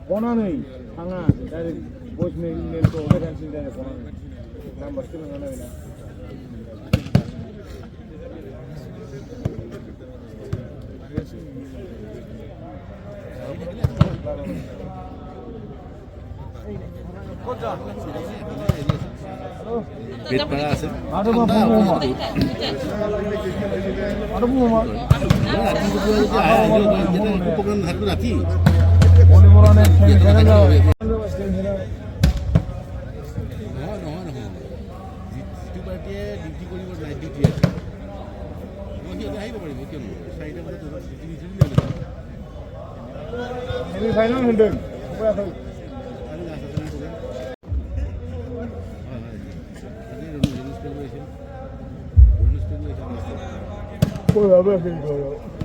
권한의 강화 다이렉트 보이스메일 또 오페레이션 되는 권한 넘버 쓰는 거는 그냥 Wait para hacer. ada apa mau? Ada mau? Program satu lagi. Boleh orang yang saya jalan. Itu berarti duty kau ni night duty. Mungkin ada apa boleh mungkin. Saya dah pada tu duty ni sendiri. Ini final hunting. Apa yang Pues a ver si yo.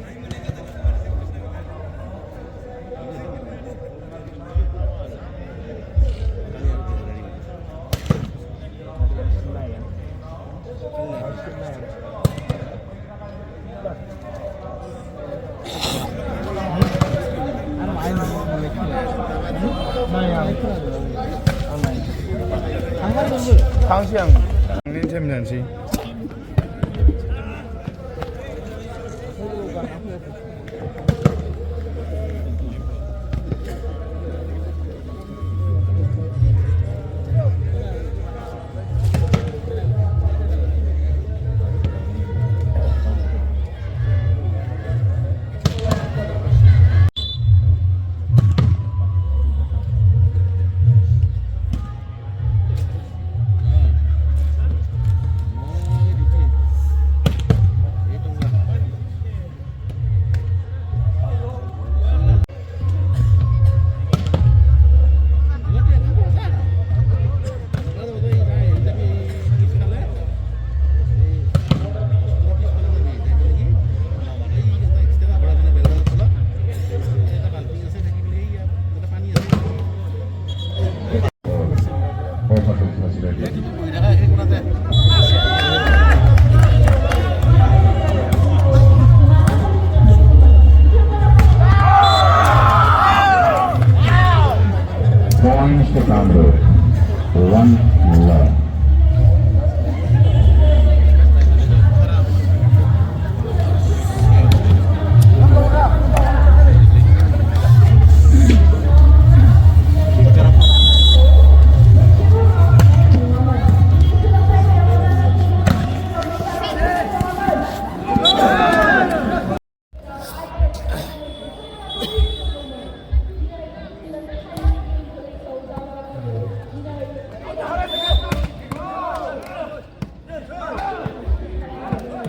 강시양 닌텐면시 Points to Congress. 1 love.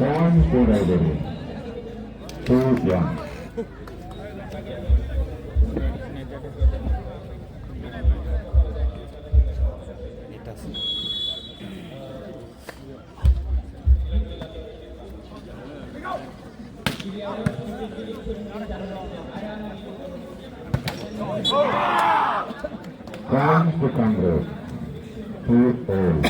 Points to Rivalry. 2-1. Points to Congress. 2-all.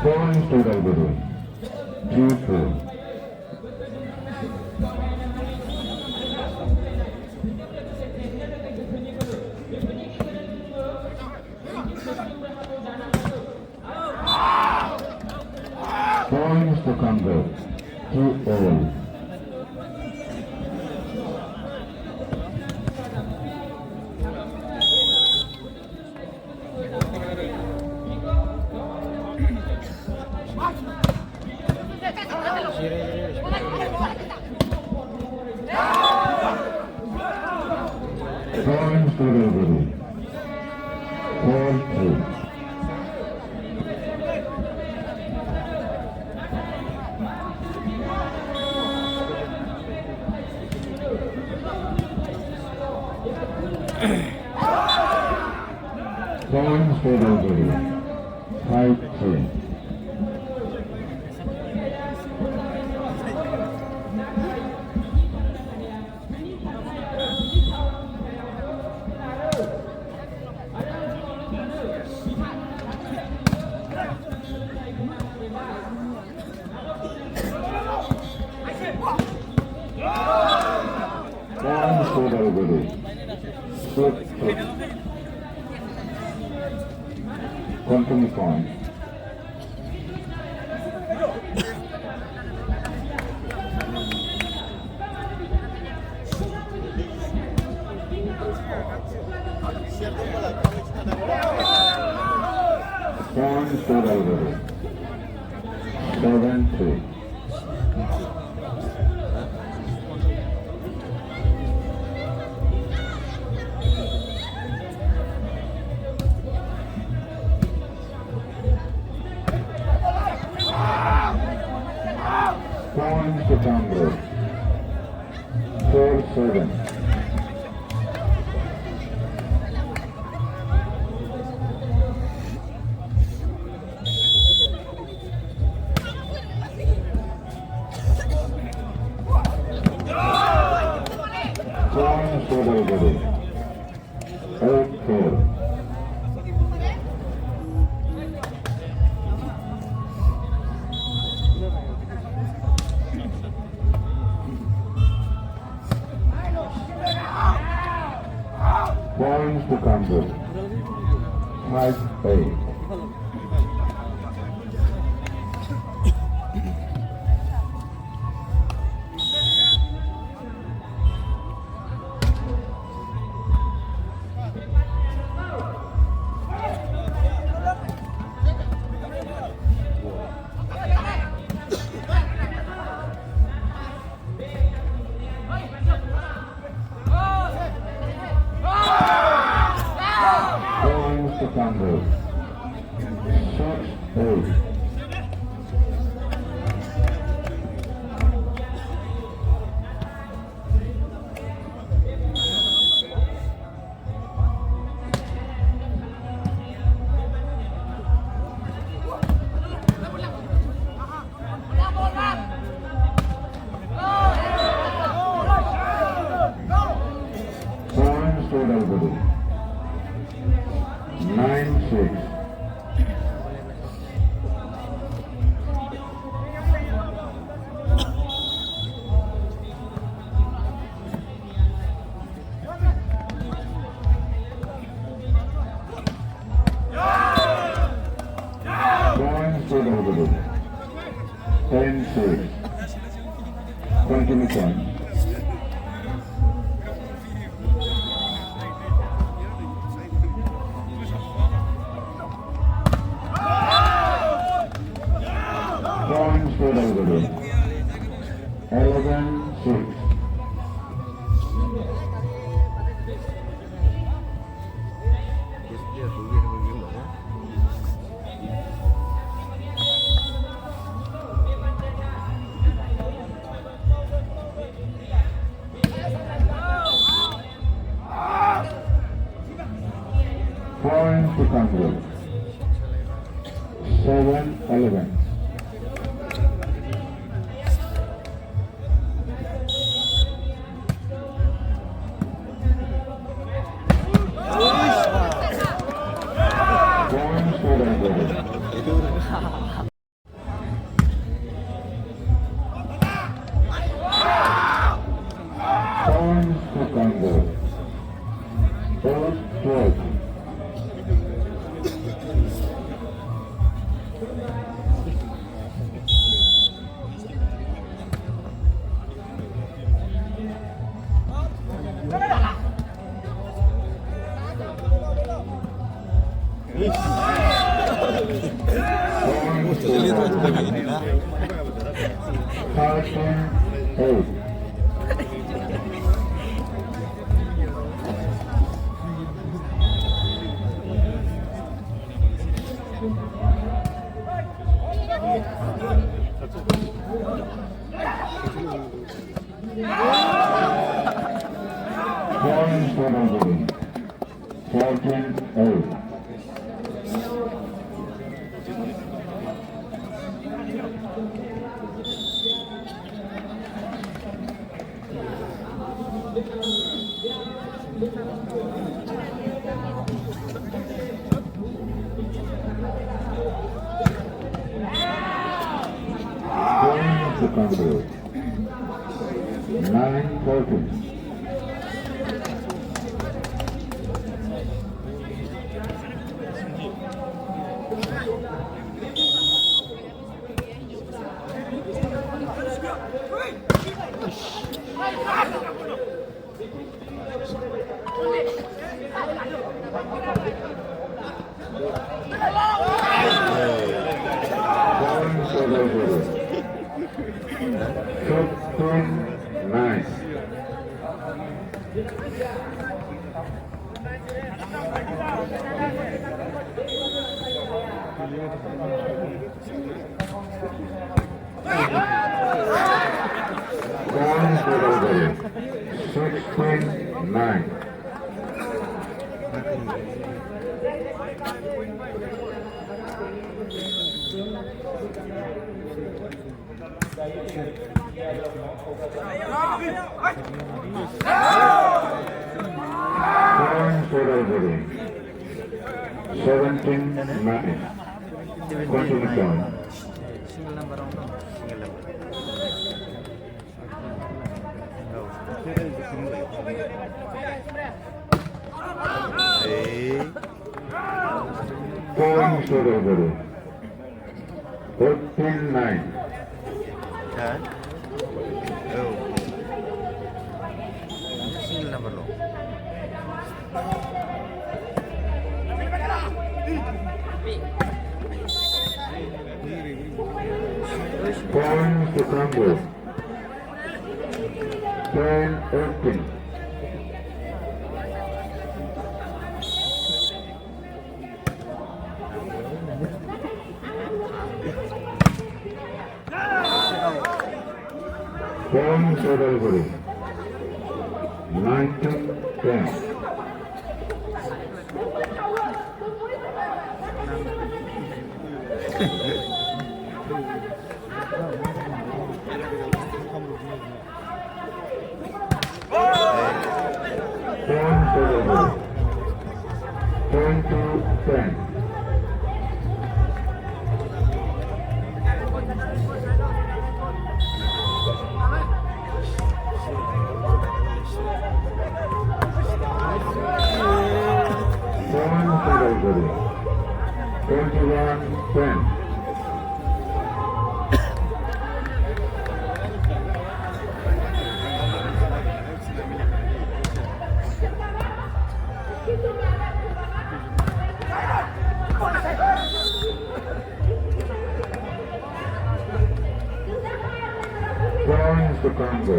Points to Rivalry. 2-2. Points to Congress. 2-all. Points to Calgary. 4-3. Points to Calgary. 5-3. Points to Calgary. 6-3. Continue point. Points to Calgary. 7-3. Points to Congress. 4-7. Points to Calgary. 8-4. Points to Congress. 5-8. Points to Congress. 6-8. Points to Calgary. 9-6. Points to Calgary. 10-6. Continue point. Points to Calgary. 11-6. Points to Congress. 7-11. Points to Calgary. Points to Congress. 8-12. 13-8. Points for the 14-8. Points to conclude. 9-14. Points over 15-9. Points over 16-9. Points over 17-9. Continue down. Points over 14-9. Single number low. Points to Congo. 10-18. Points to Delivery. 19-10. Points to Delivery. 20-10. Points to Delivery. 21-10. Points to Congo.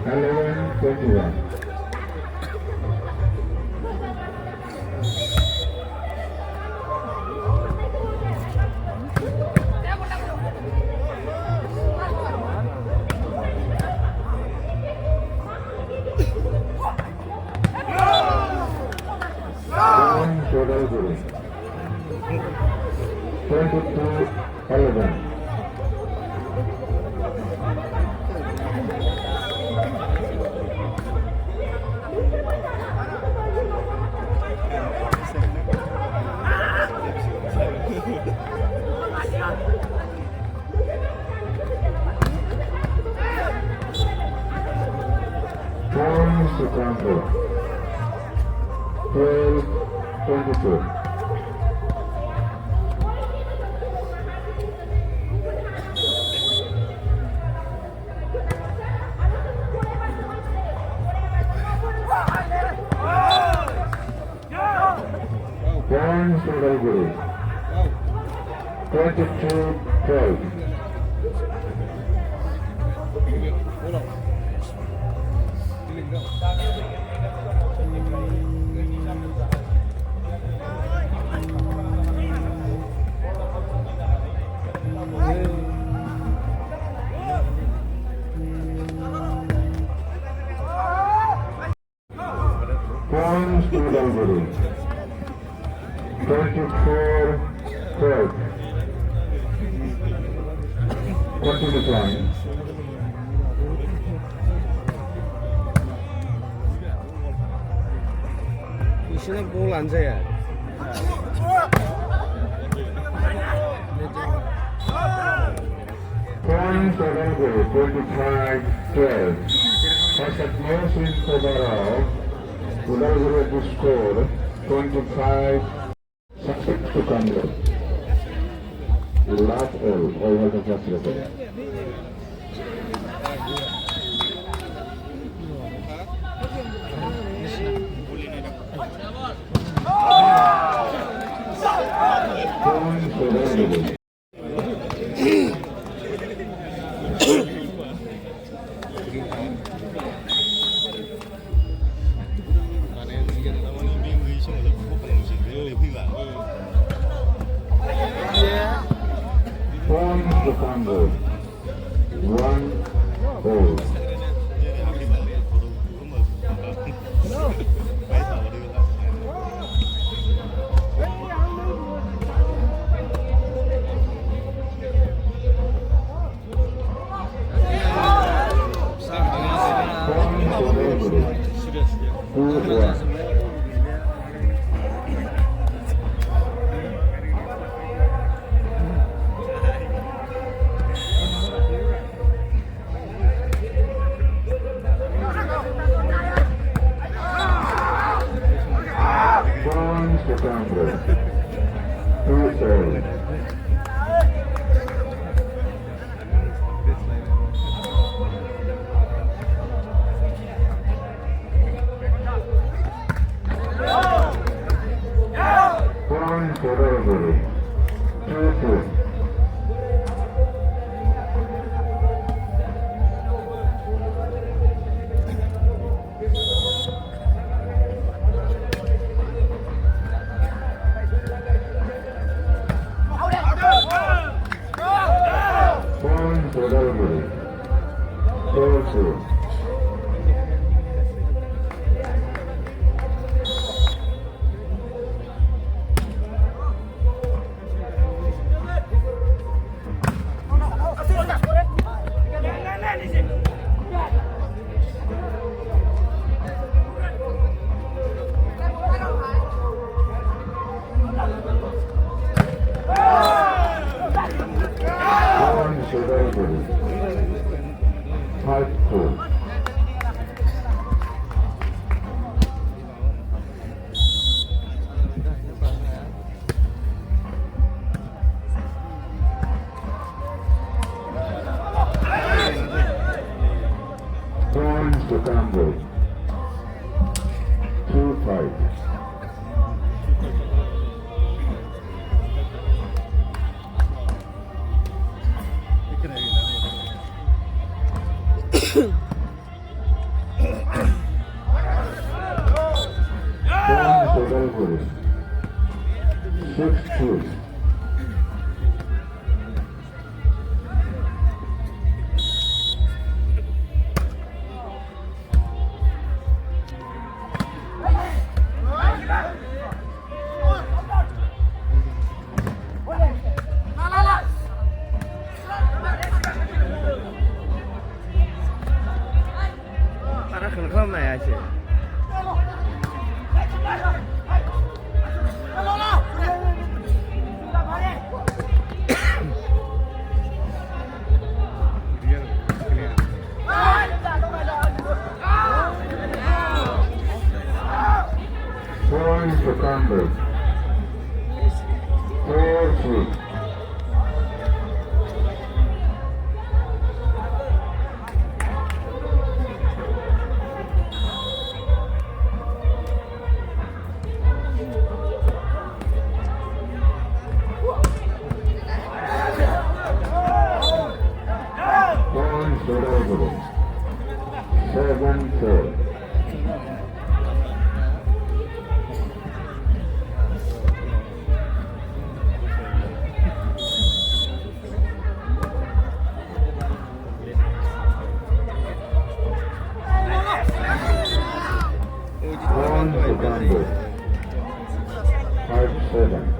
11-21. Points to Delivery. 22-11. Points to Congo. 12-22. Points to Delivery. 22-12. Sodalguri. 24-12. Continue time.你现在给我拦着呀！ Point Sodalguri, 25-12. Has at most wins overall. Sodalguri to score 25. Success to Congress. Last all was the first record. Point Sodalguri. Point to Congress. 1-0. Point Sodalguri. 2-1. Point to Congress. 2-0. Point Sodalguri. 2-2. Point Sodalguri. 4-2. Point Sodalguri. 5-4. Points to Congress. 2-5. Points Sodalguri. 6-2. Para khẩn khâm này à chị? Points to Congress. 4-3. Points Sodalguri. 7-4. Points to Congress. 7.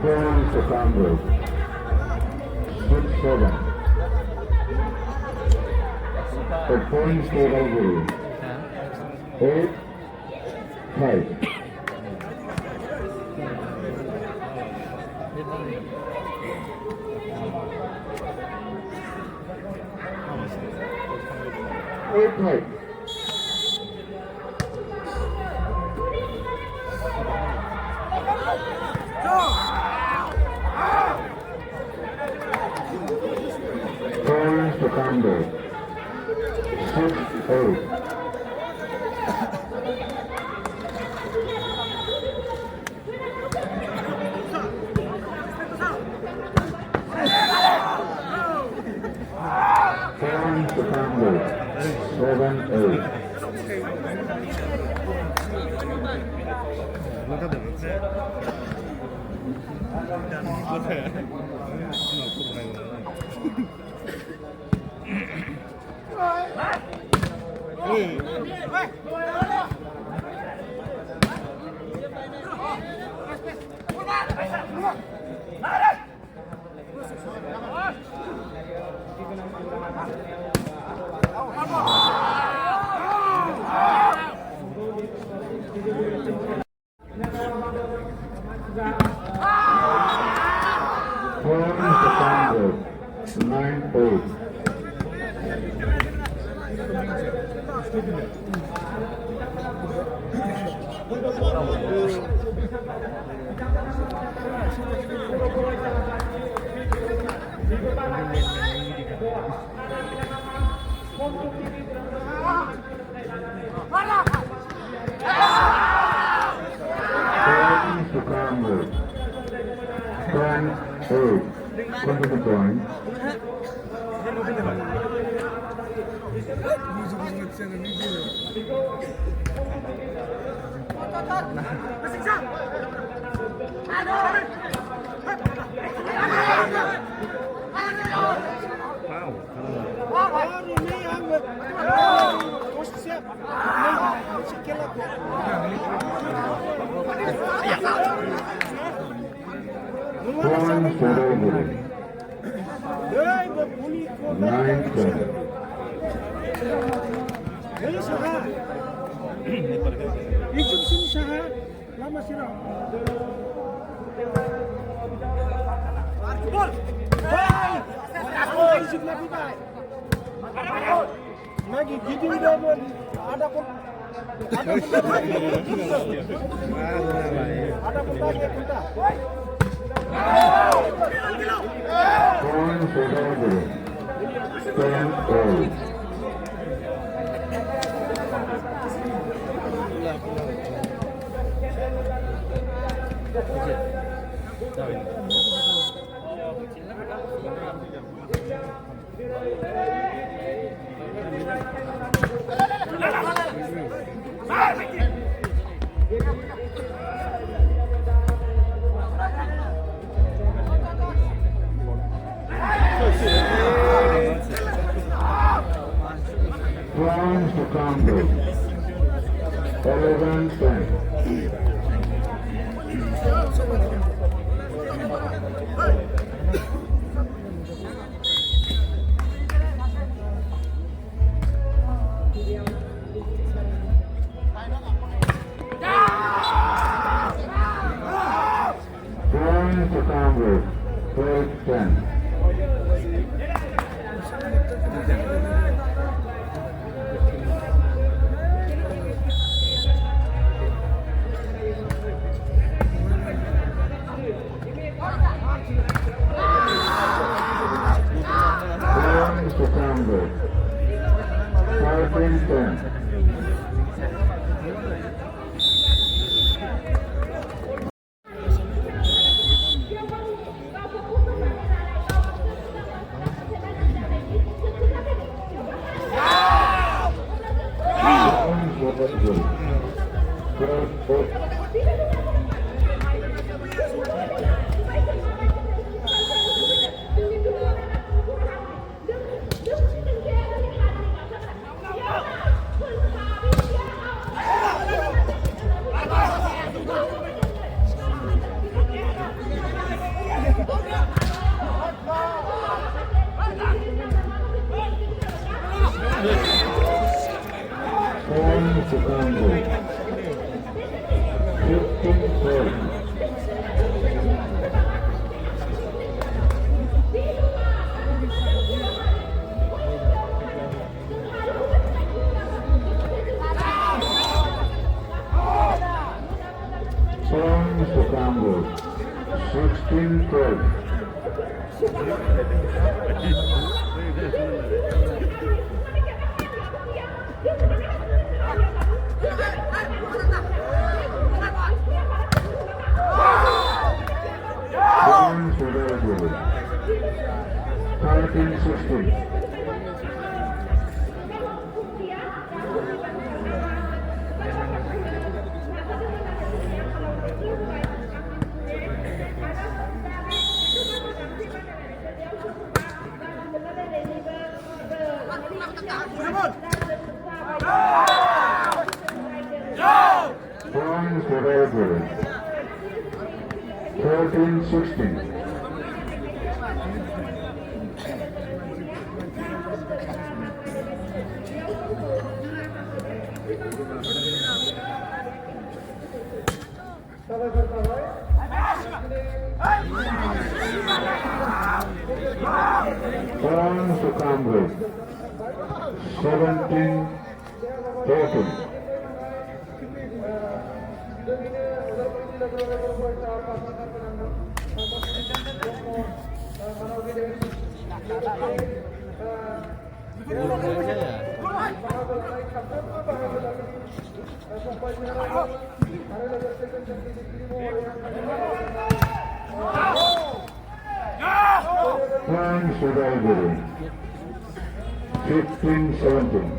Points to Congress. 6-7. The points total will 8-5. Eight five. Points to Congress. 6-8. Points to Congress. 7-8. Points to Congress. 9-8. Points to Congress. 10-8. Come to the point. Points to Robbery. 9-10. Points to Robbery. 10-8. Points to Congress. 11-10. Points to Congress. 12-10. Points to Congress. 13-10. to Congress. 15-12. Points to Congress. 16-12. Points to Redwood. 13-16. Points to Redwood. 13-16. Points to Congress. 17-14. Points to Redwood. 15-17.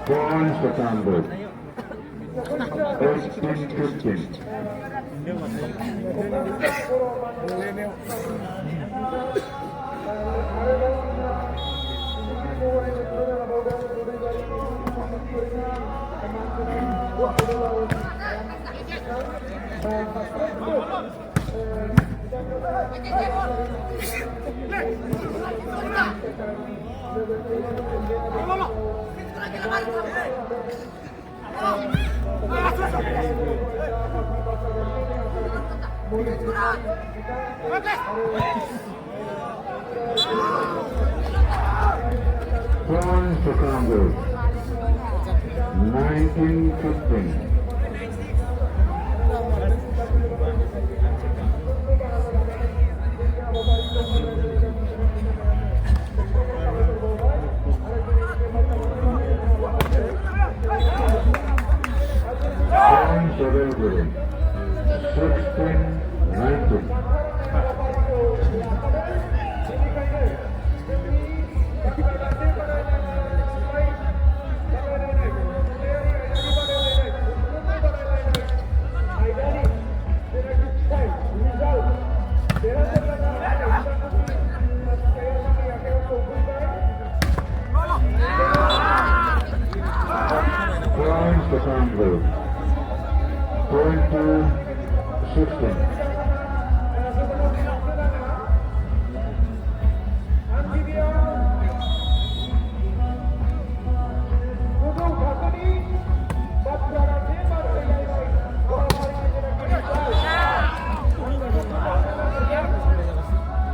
Points to Congress. 18-15. Points to Congress. 19-15. Points to Redwood. 16-19. Points to Congress. 20-16.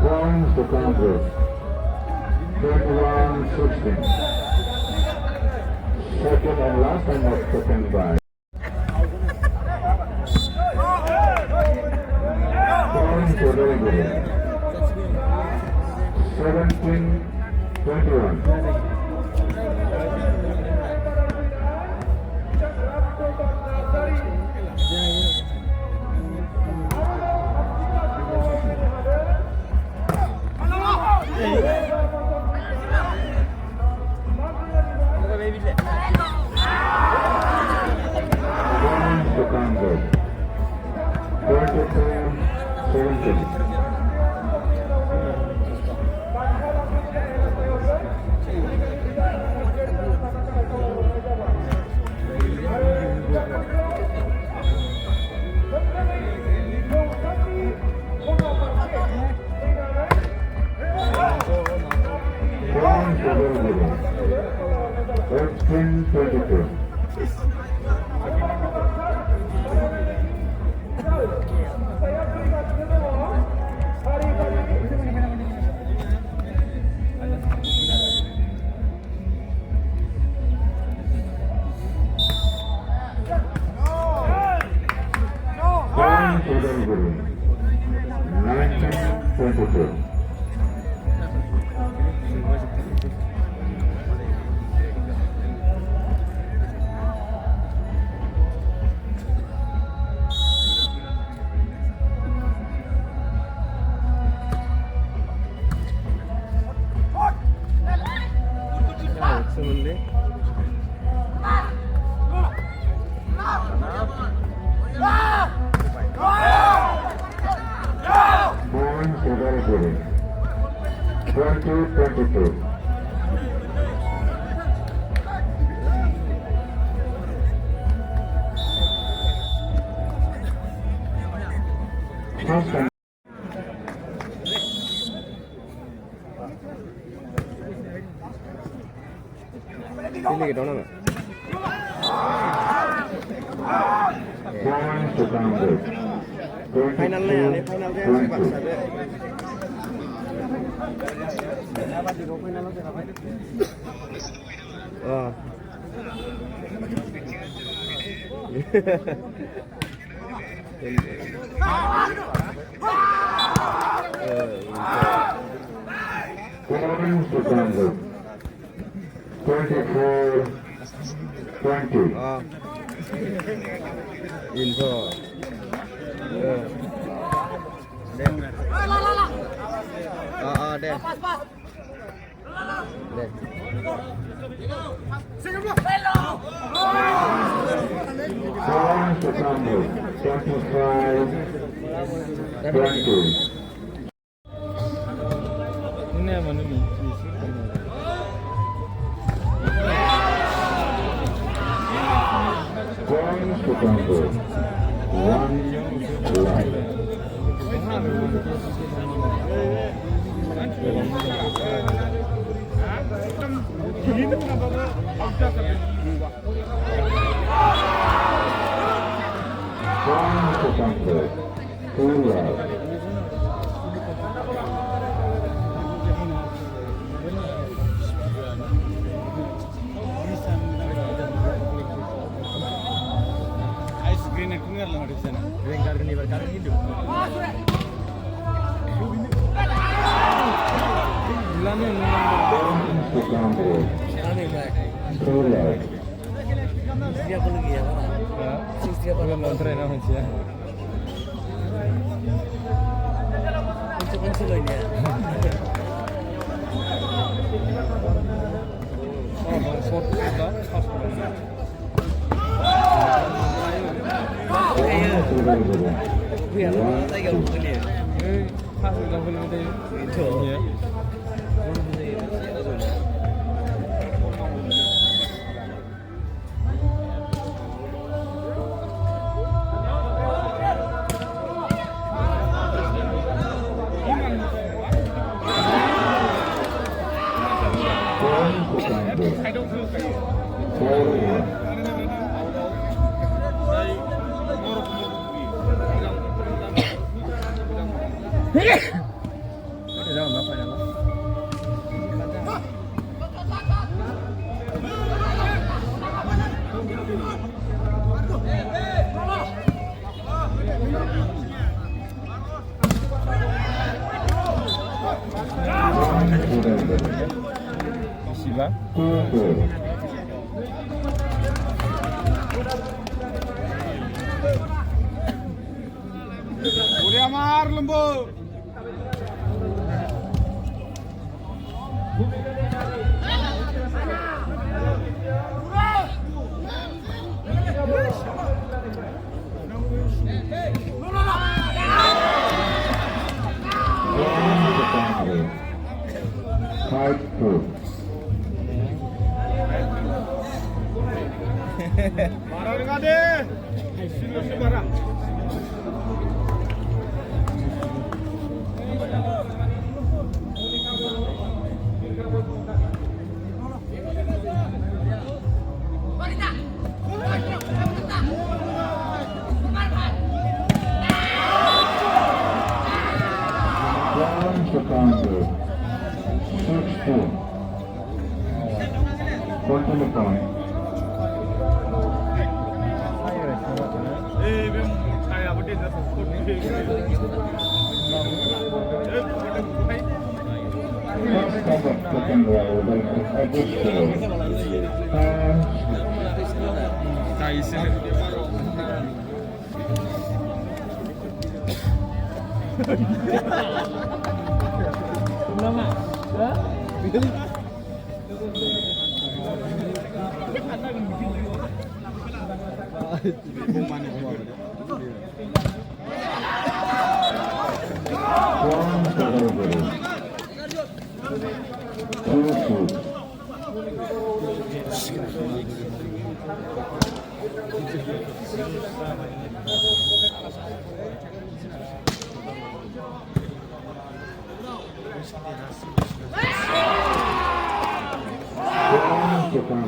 Points to Congress. 21-16. Second and last time of second by. Points to Redwood. 17-21. Points to Congress. 22-17. 22. sebenarnya. Point Udaipuri. 20-22. First and Pilih gitu nama. point to Congress. Finalnya ya, ini finalnya sih Pak 22. Sabe. Oh. Point to Congress. 24-20. Oh. Info. Deh. Oh, deh. Deh. Point to Congress. 25-20. Ini apa nih? Point to Congress. 1 life. Point to Congress. 2 life. Ice cream aku nggak lah di sana. Green card ini berkarya hidup. Bulannya Point to Congress. 2 life. Siapa lagi ya, Pak? Siapa belum nonton nama sih. Untuk loh ya. Oh, short kita. Biar saya enggak boleh. Hasil level itu. Itu. Ya. Point to Congress. 4-1. Siapa? 2-4. Udah mar lembu. Point to Congress. 5-2. Marah dengan deh. Serius marah. Point to Congress. 6-2. Continue point. Eh, saya apa dia dah sebut. second round at the score. One category. 2-2. Second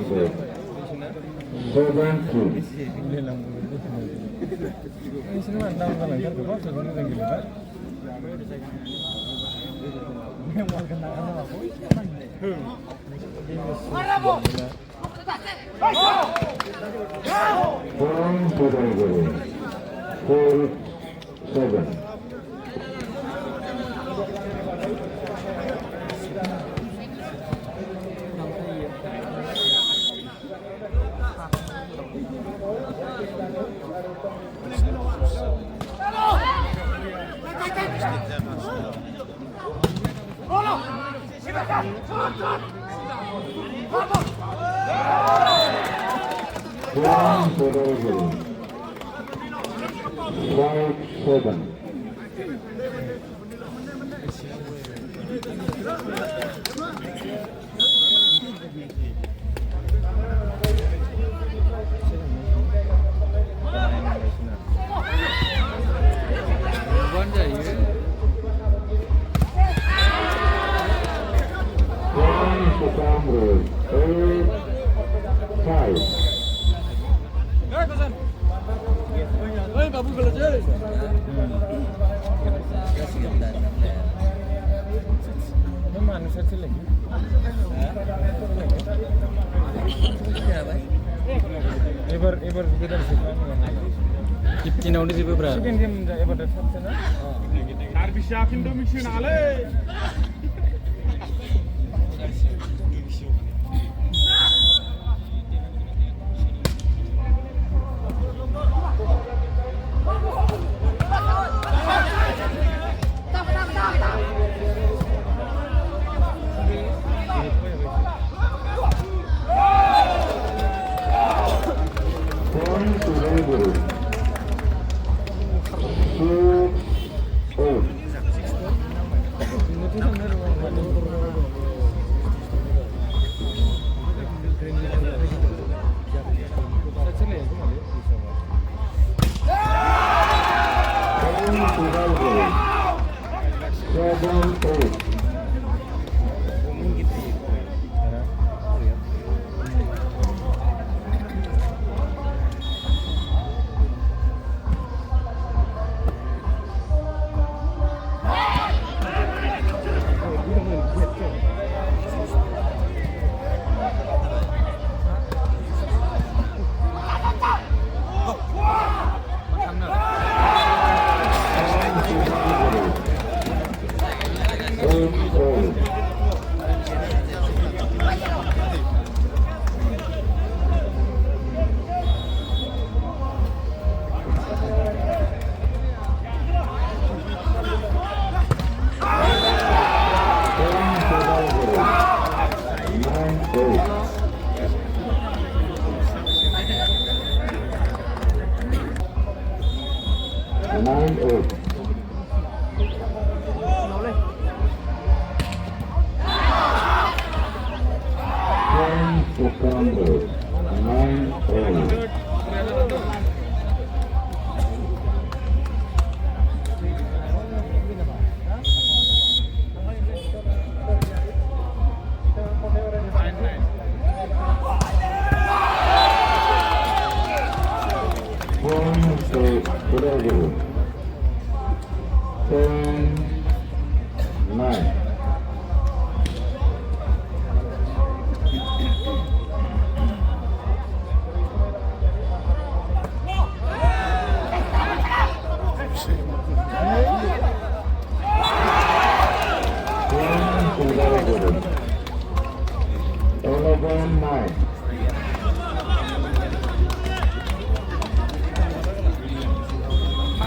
break. 7-2. One category. 4-7. One category. 5-7. Ever kita di sini. Kita udah di beberapa. Sekian dia ever datang sana. Harbi siakin dong misi nale.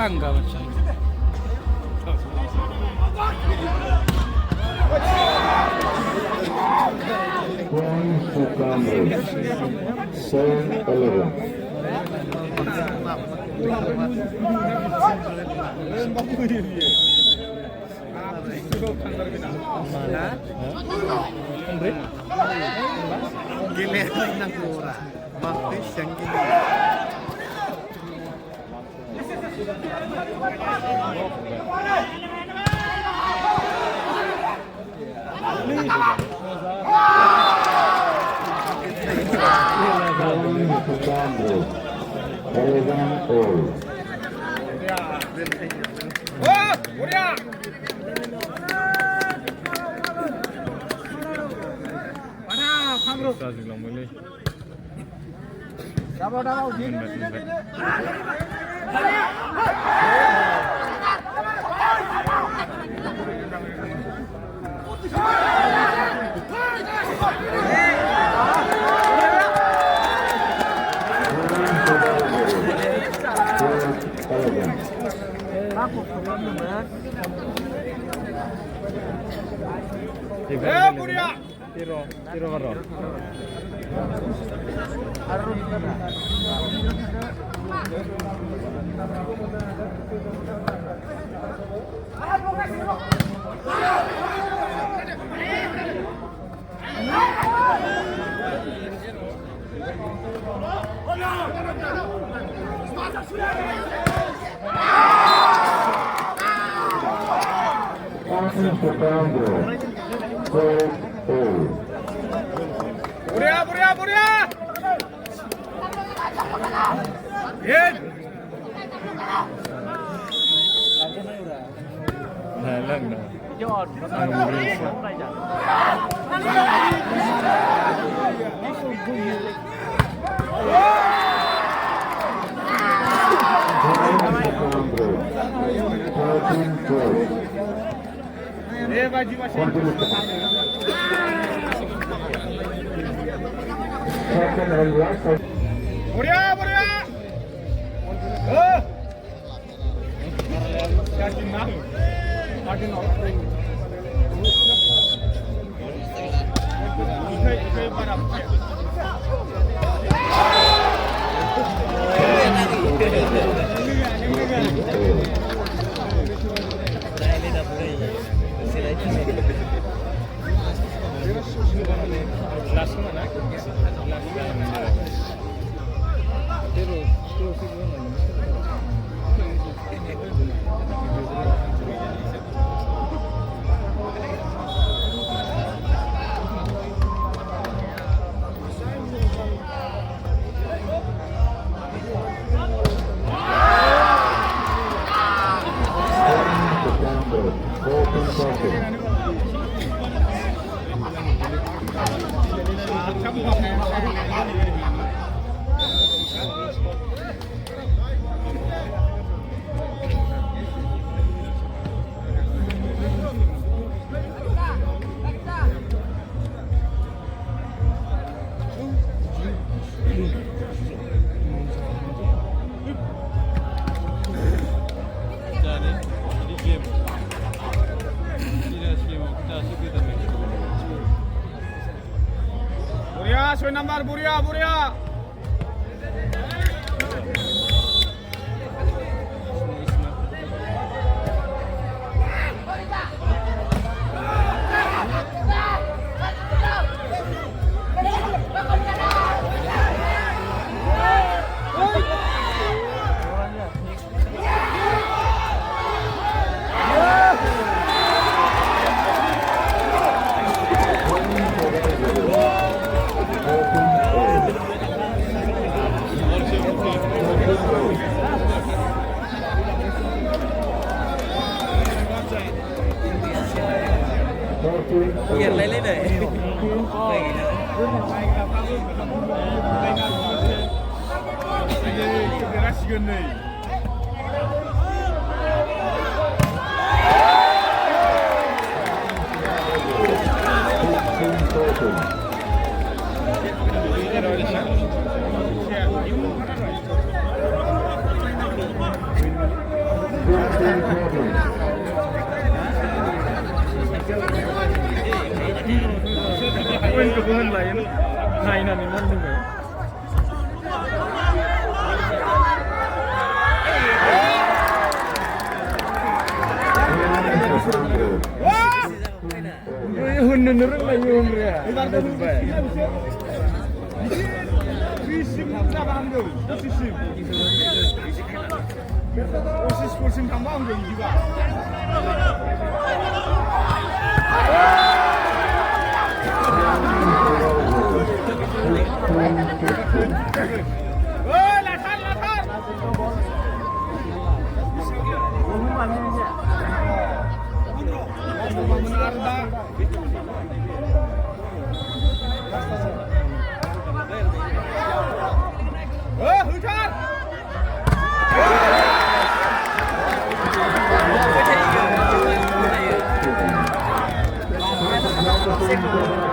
tangga macam. Point to Cambridge. 7-11. Gile ng pura. Bakit siyang gile? Point to Cambridge. 11-all. Oh, Korea! Sajilah boleh. Korea! Tiro karo. Point to Cambridge. 12-all. Korea! Yen! Halang na. Second and last. Korea! Oh! Yakin na? Yakin na? Ikay parang. Dahil na play. Sila ito. Last mo na? Last na. Pero siguro Open pocket. Buria, soy nambar Buria. Yên lấy này. लोगोबो होनलायो नायनानै मन बुङो होननो रोंलायो होनग्राया आदा जोब्बाय Fisim जाबा हामगौ 25% थांबा हामगौ बिदिबा ओइ लाथार लाथार Second.